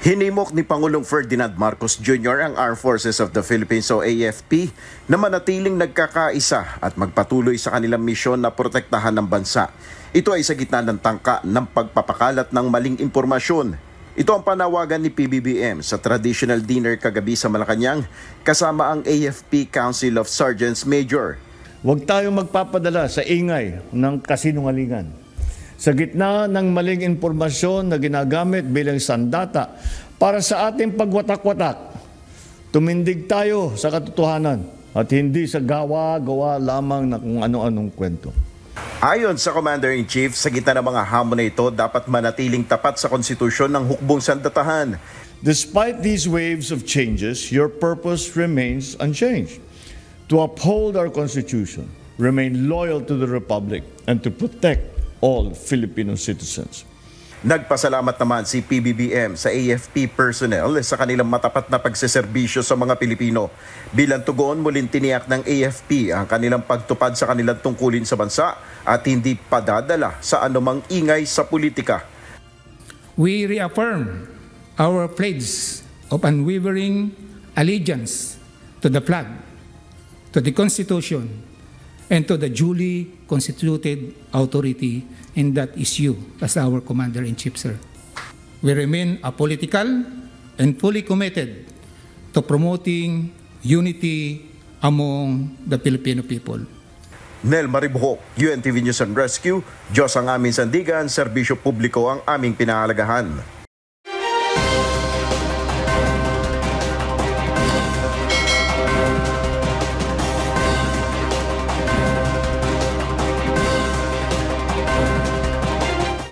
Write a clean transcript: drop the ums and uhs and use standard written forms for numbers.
Hinimok ni Pangulong Ferdinand Marcos Jr. ang Armed Forces of the Philippines o AFP na manatiling nagkakaisa at magpatuloy sa kanilang misyon na protektahan ng bansa. Ito ay sa gitna ng tangka ng pagpapakalat ng maling impormasyon. Ito ang panawagan ni PBBM sa traditional dinner kagabi sa Malacanang kasama ang AFP Council of Sergeants Major. Huwag tayong magpapadala sa ingay ng kasinungalingan. Sa gitna ng maling impormasyon na ginagamit bilang sandata para sa ating pagwatak-watak, tumindig tayo sa katotohanan at hindi sa gawa-gawa lamang na kung ano-anong kwento. Ayon sa Commander-in-Chief, sa gitna ng mga hamon na ito, dapat manatiling tapat sa konstitusyon ng hukbong sandatahan. Despite these waves of changes, your purpose remains unchanged. To uphold our Constitution, remain loyal to the Republic, and to protect all Filipino citizens. Nagpasalamat naman si PBBM sa AFP personnel sa kanilang matapat na pagseserbisyo sa mga Pilipino. Bilang tugon, muling tiniyak ng AFP ang kanilang pagtupad sa kanilang tungkulin sa bansa at hindi padadala sa anumang ingay sa politika. We reaffirm our pledge of unwavering allegiance to the flag, to the Constitution, and to the duly constituted authority, and that is you as our Commander-in-Chief, sir. We remain apolitical and fully committed to promoting unity among the Filipino people. Nel Maribuhok, UNTV News and Rescue, Diyos ang aming sandigan, serbisyo publiko ang aming pinahalagahan.